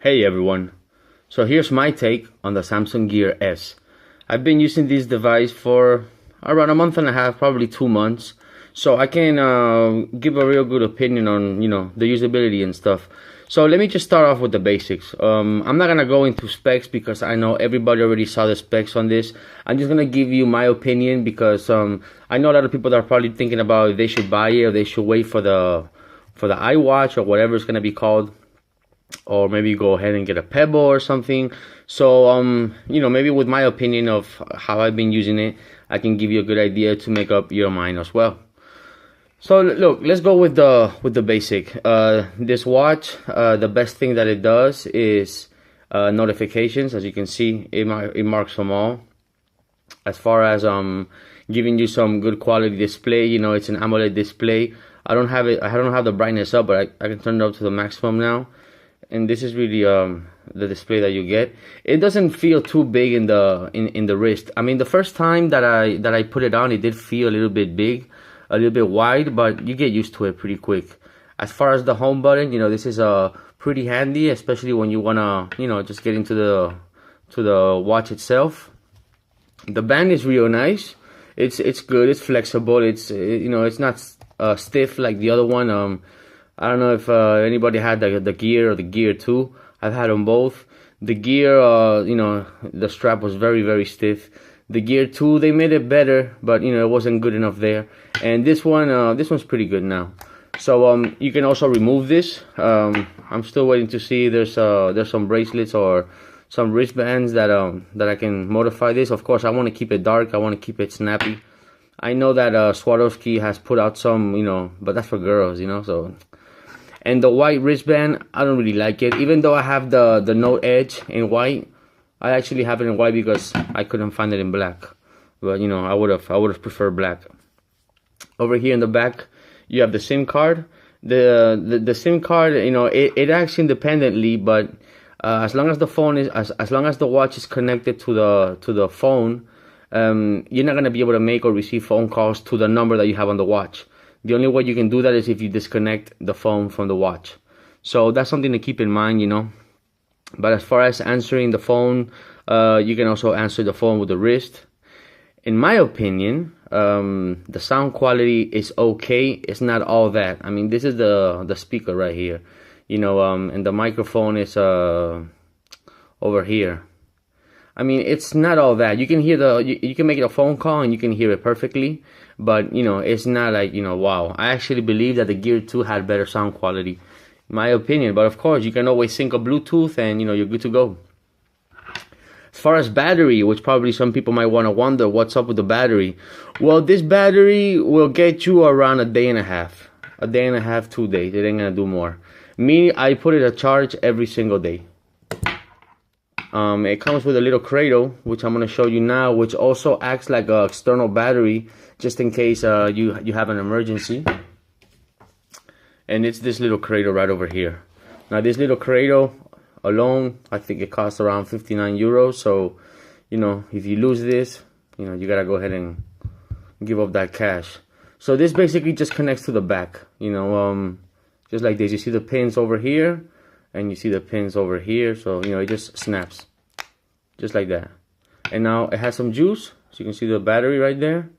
Hey everyone, so here's my take on the Samsung Gear S. I've been using this device for around a month and a half, probably 2 months, so I can give a real good opinion on the usability and stuff. So let me just start off with the basics. I'm not gonna go into specs because I know everybody already saw the specs on this. I'm just gonna give you my opinion because I know a lot of people that are probably thinking about if they should buy it or they should wait for the iWatch or whatever it's gonna be called, or maybe go ahead and get a Pebble or something. So maybe with my opinion of how I've been using it, I can give you a good idea to make up your mind as well. So look, let's go with the basic. This watch, the best thing that it does is notifications. As you can see, it marks them all. As far as giving you some good quality display, it's an AMOLED display. I don't have the brightness up, but I can turn it up to the maximum now. And this is really the display that you get. It doesn't feel too big in the wrist. I mean, the first time that I put it on, it did feel a little bit big, a little bit wide, but you get used to it pretty quick. As far as the home button, this is pretty handy, especially when you wanna just get into the watch itself. The band is real nice. It's good. It's flexible. It's not stiff like the other one. I don't know if anybody had the Gear or the Gear 2. I've had them both. The Gear, the strap was very, very stiff. The Gear 2, they made it better, but it wasn't good enough there. And this one's pretty good now. So you can also remove this. I'm still waiting to see. There's some bracelets or some wristbands that I can modify this. Of course, I want to keep it dark. I want to keep it snappy. I know that Swarovski has put out some, but that's for girls, so. And the white wristband, I don't really like it. Even though I have the Note Edge in white, I actually have it in white because I couldn't find it in black. But I would have preferred black. Over here in the back, you have the SIM card. The SIM card, it acts independently, but as long as the phone is as long as the watch is connected to the phone, you're not gonna be able to make or receive phone calls to the number that you have on the watch. The only way you can do that is if you disconnect the phone from the watch. So that's something to keep in mind, But as far as answering the phone, you can also answer the phone with the wrist. In my opinion, the sound quality is okay. It's not all that. I mean, this is the speaker right here, and the microphone is over here. I mean, it's not all that. You can hear you can make it a phone call and you can hear it perfectly. But, it's not like, wow. I actually believe that the Gear 2 had better sound quality, in my opinion. But, of course, you can always sync a Bluetooth and, you're good to go. As far as battery, which probably some people might want to wonder, what's up with the battery? Well, this battery will get you around a day and a half. A day and a half, 2 days. It ain't going to do more. Me, I put it a charge every single day. It comes with a little cradle, which I'm going to show you now, which also acts like an external battery, just in case you have an emergency. And it's this little cradle right over here. Now this little cradle alone, I think it costs around 59 euros. So, if you lose this, you gotta go ahead and give up that cash. So this basically just connects to the back, just like this. You see the pins over here, and you see the pins over here. So, it just snaps, just like that. And now it has some juice, so you can see the battery right there.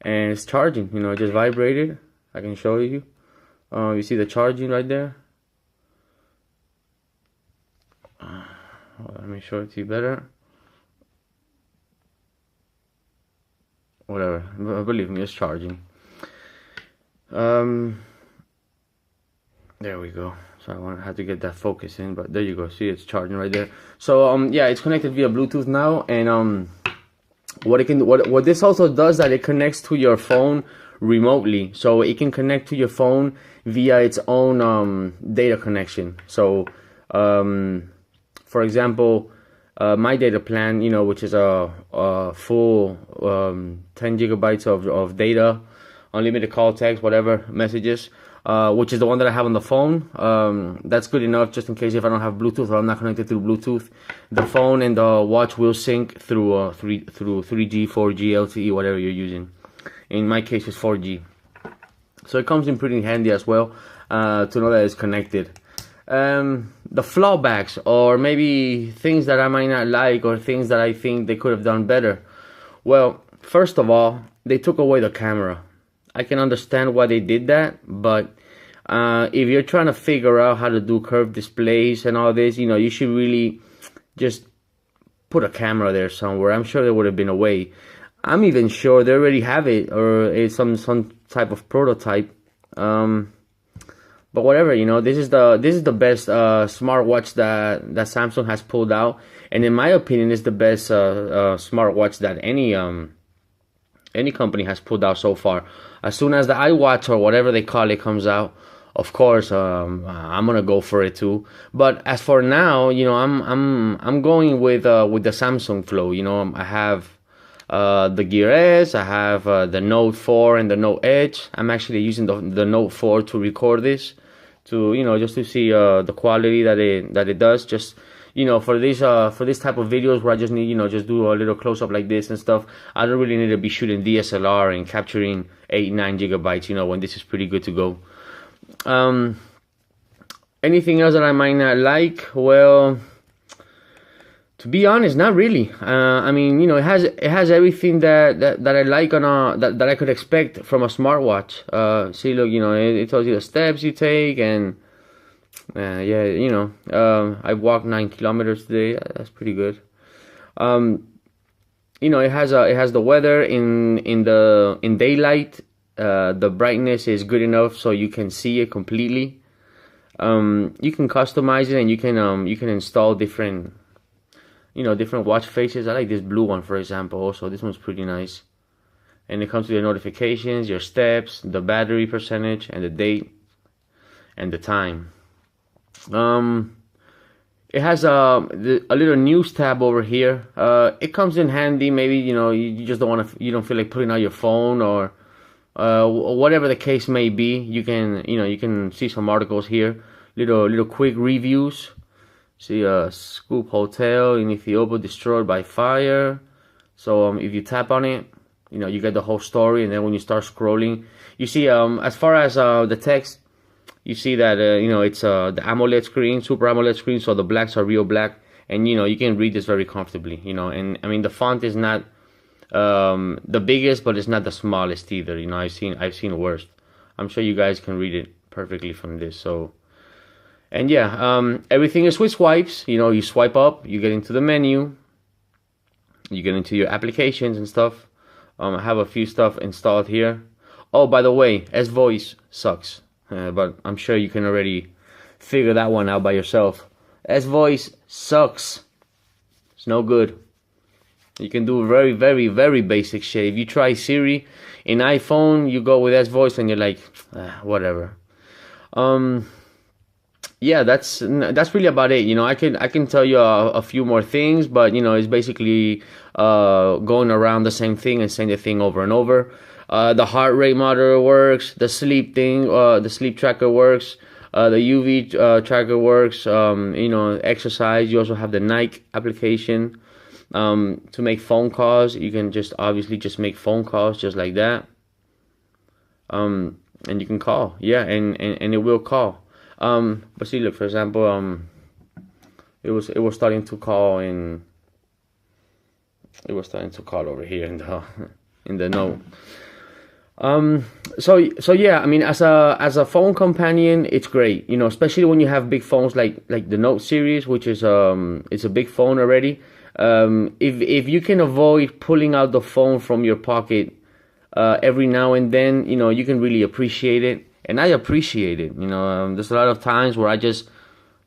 And it's charging, it just vibrated. I can show you. You see the charging right there. Let me show it to you better. Whatever, believe me, it's charging. There we go. So I had to get that focus in, but there you go. See, it's charging right there. So yeah, it's connected via Bluetooth now, and what this also does that it connects to your phone remotely. So it can connect to your phone via its own data connection. So for example, my data plan, which is a full 10 gigabytes of data, unlimited call, text, whatever, messages, which is the one that I have on the phone. That's good enough just in case if I don't have Bluetooth or I'm not connected through Bluetooth. The phone and the watch will sync through 3G, 4G, LTE, whatever you're using. In my case, it's 4G. So it comes in pretty handy as well to know that it's connected. the fallbacks, or maybe things that I might not like, or things that I think they could have done better. Well, first of all, they took away the camera. I can understand why they did that, but if you're trying to figure out how to do curved displays and all this, you should really just put a camera there somewhere. I'm sure there would have been a way. I'm even sure they already have it, or it's some type of prototype. But whatever, this is the best smartwatch that Samsung has pulled out, and in my opinion, it's the best smartwatch that any company has pulled out so far. As soon as the iWatch or whatever they call it comes out, of course, I'm gonna go for it too. But as for now, I'm going with the Samsung flow. I have the Gear S, I have the Note 4 and the Note Edge. I'm actually using the Note 4 to record this, to just to see the quality that it does. Just for this type of videos where I just need just do a little close up like this and stuff. I don't really need to be shooting DSLR and capturing 8-9 gigabytes. When this is pretty good to go. Anything else that I might not like? Well, to be honest, not really. I mean, it has everything that I like on that I could expect from a smartwatch. See, look, it tells you the steps you take, and yeah, I walked 9 kilometers today. That's pretty good. It has the weather in daylight. The brightness is good enough so you can see it completely. You can customize it, and you can install different watch faces. I like this blue one, for example. Also, this one's pretty nice. And it comes with your notifications, your steps, the battery percentage, and the date and the time. It has a little news tab over here. It comes in handy. Maybe you just don't feel like putting out your phone, or whatever the case may be. You can see some articles here, little quick reviews. See, Scoop Hotel in Ethiopia destroyed by fire. So if you tap on it, you get the whole story, and then when you start scrolling, you see as far as the text, you see that it's the AMOLED screen, Super AMOLED screen, so the blacks are real black, and you can read this very comfortably. And I mean, the font is not the biggest, but it's not the smallest either. I've seen worse. I'm sure you guys can read it perfectly from this. So, and yeah, everything is with swipes. You swipe up, you get into the menu, you get into your applications and stuff. I have a few stuff installed here. Oh, by the way, S-Voice sucks, but I'm sure you can already figure that one out by yourself. S-Voice sucks. It's no good. You can do very, very, very basic shit. If you try Siri in iPhone, you go with S-Voice, and you're like, whatever. Yeah, that's really about it. I can tell you a few more things, but it's basically going around the same thing and saying the thing over and over. The heart rate monitor works. The sleep thing, the sleep tracker works. The UV tracker works. Exercise. You also have the Nike application. To make phone calls, you can obviously just make phone calls just like that. And you can call, yeah, and it will call. But see, look, for example, it was starting to call over here in the note. So yeah, I mean, as a phone companion, it's great, especially when you have big phones like the Note series, which is it's a big phone already. If you can avoid pulling out the phone from your pocket every now and then, you can really appreciate it. And I appreciate it. There's a lot of times where I just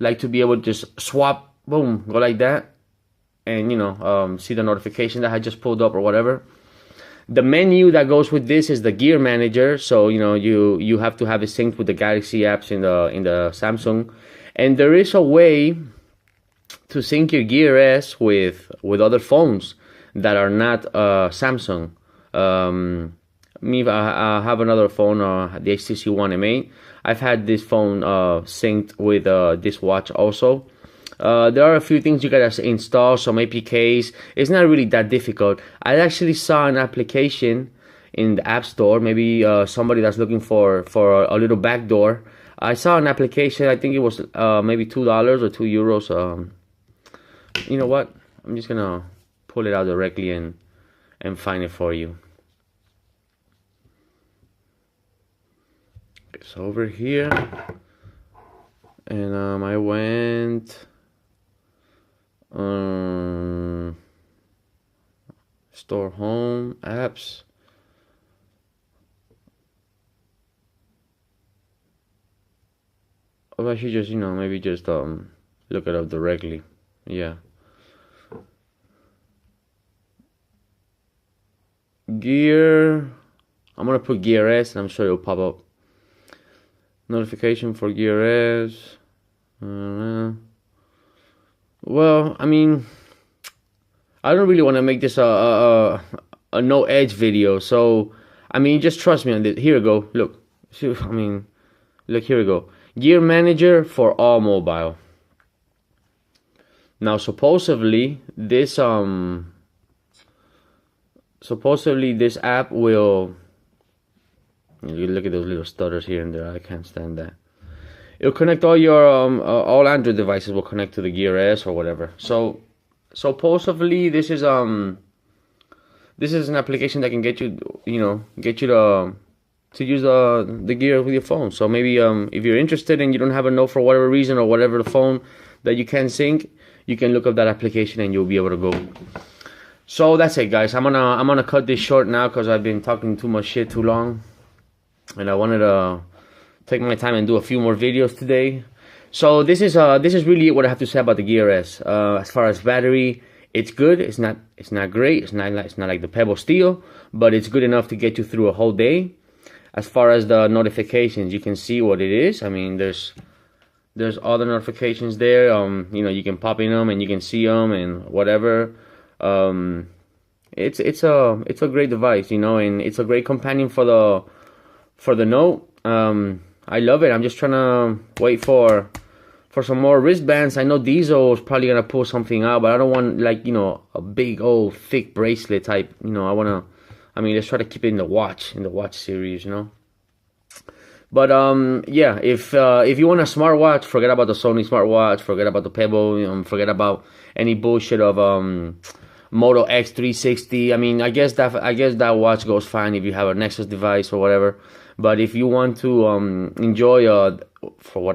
like to be able to just swap, boom, go like that, and see the notification that I just pulled up or whatever. The menu that goes with this is the Gear Manager, so you have to have it synced with the Galaxy apps in the Samsung, and there is a way to sync your Gear S with other phones that are not Samsung. I have another phone, the HTC One M8. I've had this phone synced with this watch also. There are a few things you gotta install, some APKs. It's not really that difficult. I actually saw an application in the App Store, maybe somebody that's looking for a little backdoor. I saw an application, I think it was maybe $2 or €2. You know what? I'm just gonna pull it out directly and find it for you. Okay, so over here, and I went store home apps. Or I should just, maybe just look it up directly. Yeah. Gear. I'm gonna put Gear S, and I'm sure it'll pop up. Notification for Gear S. Well, I mean, I don't really want to make this a no edge video, so I mean, just trust me on this. Here we go. Look, I mean, look, here we go. Gear Manager for all mobile. Now, supposedly this app will. You look at those little stutters here and there. I can't stand that. It'll connect all your all Android devices will connect to the Gear S or whatever. So supposedly this is an application that can get you to use the Gear with your phone. So maybe if you're interested and you don't have a Note for whatever reason, or whatever the phone that you can't sync, you can look up that application and you'll be able to go. So that's it, guys. I'm gonna cut this short now because I've been talking too much shit too long, and I wanted to take my time and do a few more videos today. So this is really what I have to say about the Gear S. As far as battery, it's good. It's not great. It's not like the Pebble Steel, but it's good enough to get you through a whole day. As far as the notifications, you can see what it is. I mean, there's all the notifications there. You can pop in them and you can see them and whatever. It's a great device, and it's a great companion for the Note. I love it. I'm just trying to wait for some more wristbands. I know Diesel is probably gonna pull something out, but I don't want a big old thick bracelet type. Let's try to keep it in the watch series, But yeah, if you want a smartwatch, forget about the Sony smartwatch, forget about the Pebble, forget about any bullshit of Moto X360. I mean, I guess that watch goes fine if you have a Nexus device or whatever. But if you want to enjoy, for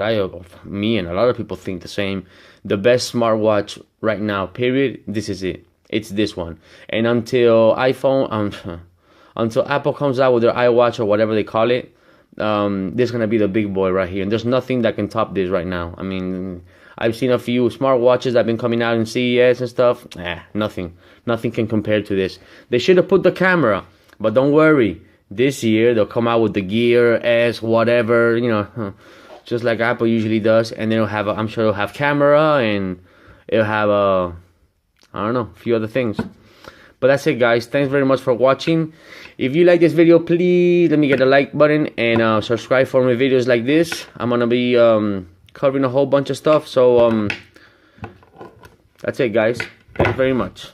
me and a lot of people think the same, the best smartwatch right now, period, this is it. It's this one. And until Apple comes out with their iWatch or whatever they call it, this is gonna be the big boy right here. And there's nothing that can top this right now. I mean, I've seen a few smartwatches that have been coming out in CES and stuff. Nothing can compare to this. They should have put the camera, but don't worry. This year they'll come out with the Gear S, whatever, just like Apple usually does, and they'll have I'm sure it'll have camera, and it'll have I don't know, a few other things. But that's it, guys. Thanks very much for watching. If you like this video, please let me get a like button and subscribe for more videos like this. I'm gonna be covering a whole bunch of stuff. So that's it, guys. Thanks very much.